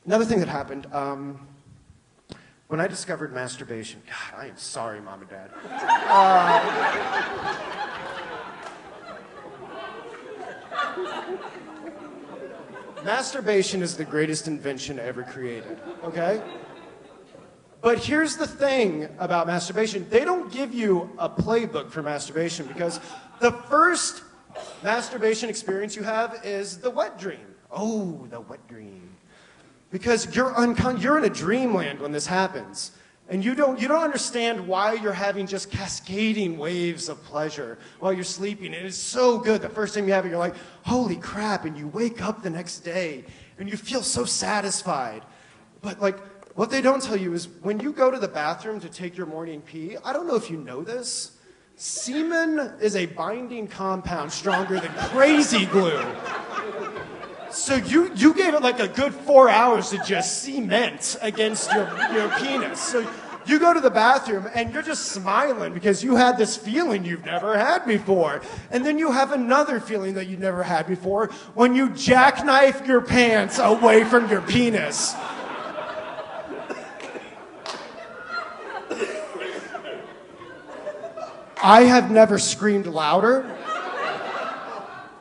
Another thing that happened, when I discovered masturbation, God, I am sorry, Mom and Dad. Masturbation is the greatest invention ever created, okay? But here's the thing about masturbation. They don't give you a playbook for masturbation because the first masturbation experience you have is the wet dream. Oh, the wet dream. Because you're in a dreamland when this happens. And you don't understand why you're having just cascading waves of pleasure while you're sleeping. And it's so good. The first time you have it, you're like, holy crap. And you wake up the next day and you feel so satisfied. But like, what they don't tell you is when you go to the bathroom to take your morning pee, I don't know if you know this, semen is a binding compound stronger than crazy glue. So you gave it like a good 4 hours to just cement against your penis. So you go to the bathroom and you're just smiling because you had this feeling you've never had before. And then you have another feeling that you've never had before when you jackknife your pants away from your penis. I have never screamed louder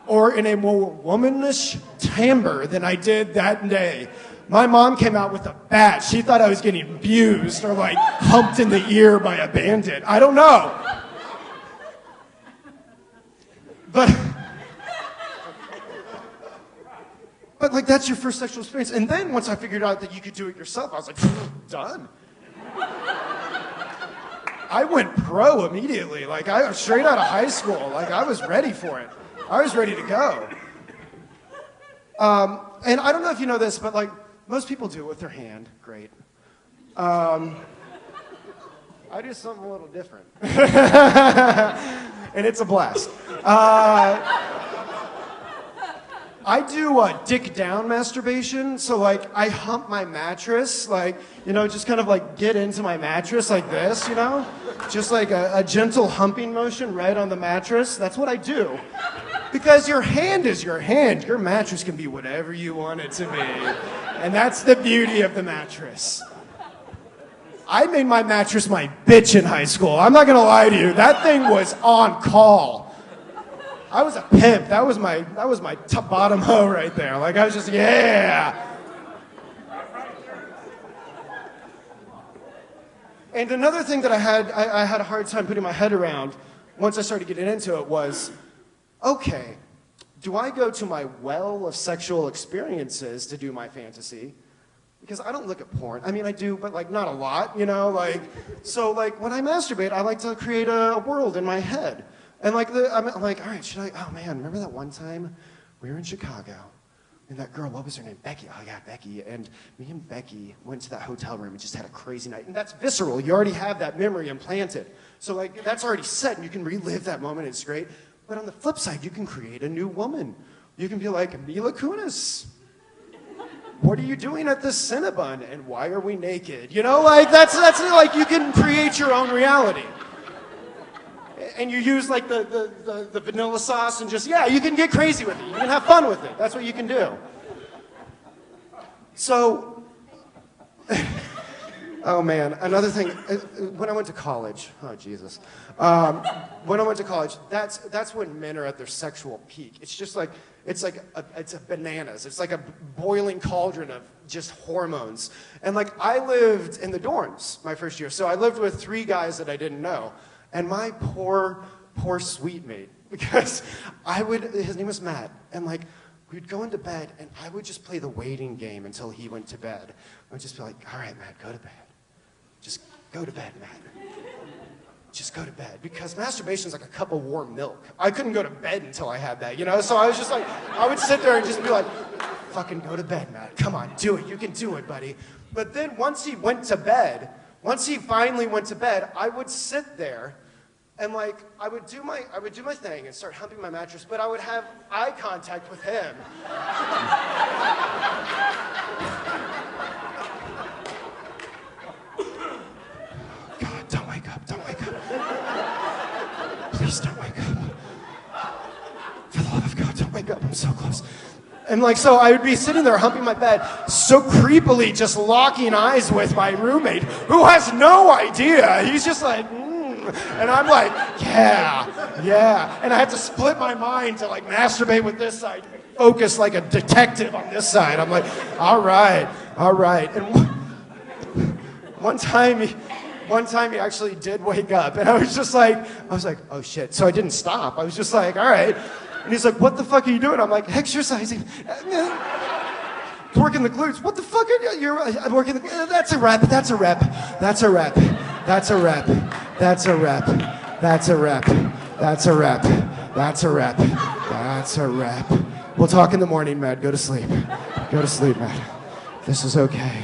or in a more womanish timbre than I did that day. My mom came out with a bat. She thought I was getting abused or like humped in the ear by a bandit. I don't know. But like that's your first sexual experience. And then once I figured out that you could do it yourself, I was like, done. I went pro immediately. Like I was straight out of high school. Like I was ready for it. I was ready to go. And I don't know if you know this, but like most people do it with their hand. Great. I do something a little different. And it's a blast. I do dick down masturbation. So like I hump my mattress, like, you know, just kind of like get into my mattress like this, you know? Just like a gentle humping motion right on the mattress. That's what I do. Because your hand is your hand. Your mattress can be whatever you want it to be. And that's the beauty of the mattress. I made my mattress my bitch in high school. I'm not gonna lie to you. That thing was on call. I was a pimp. That was my top bottom hoe right there. Like I was just, yeah. And another thing that I had a hard time putting my head around once I started getting into it was, okay, do I go to my well of sexual experiences to do my fantasy? Because I don't look at porn. I mean, I do, but like not a lot, you know? Like, so like when I masturbate, I like to create a world in my head. And like, I'm like, all right, should I, oh man, remember that one time we were in Chicago and that girl, what was her name? Becky. Oh yeah, Becky. And me and Becky went to that hotel room and just had a crazy night. And that's visceral. You already have that memory implanted. So like, that's already set and you can relive that moment. It's great. But on the flip side, you can create a new woman. You can be like, Mila Kunis. What are you doing at the Cinnabon? And why are we naked? You know, like, that's like, you can create your own reality. And you use like the vanilla sauce and just, yeah, you can get crazy with it. You can have fun with it. That's what you can do. So, oh man, another thing, when I went to college, oh Jesus. When I went to college, that's when men are at their sexual peak. It's just like, it's a bananas. It's like a boiling cauldron of just hormones. And like, I lived in the dorms my first year. So I lived with 3 guys that I didn't know. And my poor suite mate, because his name was Matt, and like, we'd go into bed, and I would just play the waiting game until he went to bed. I would just be like, all right, Matt, go to bed. Just go to bed, Matt. Just go to bed. Because masturbation is like a cup of warm milk. I couldn't go to bed until I had that, you know? So I was just like, I would sit there and just be like, fucking go to bed, Matt. Come on, do it. You can do it, buddy. But then once he finally went to bed, I would sit there and like, I would do my thing and start humping my mattress, but I would have eye contact with him. God, don't wake up, don't wake up. Please don't wake up. For the love of God, don't wake up, I'm so close. And like, so I would be sitting there humping my bed, so creepily just locking eyes with my roommate, who has no idea. He's just like, and I'm like, yeah. And I had to split my mind to like masturbate with this side, focus like a detective on this side. I'm like, all right. And one time he actually did wake up, and I was like, oh shit. So I didn't stop. I was just like, all right. And he's like, what the fuck are you doing? I'm like, exercising. Working the glutes. What the fuck are you? You're working the. That's a rep. That's a rep. That's a rep. That's a rep. That's a rep. That's a rep. That's a rep. That's a rep. That's a rep. We'll talk in the morning, Matt. Go to sleep. Go to sleep, Matt. This is okay.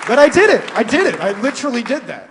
But I did it. I literally did that.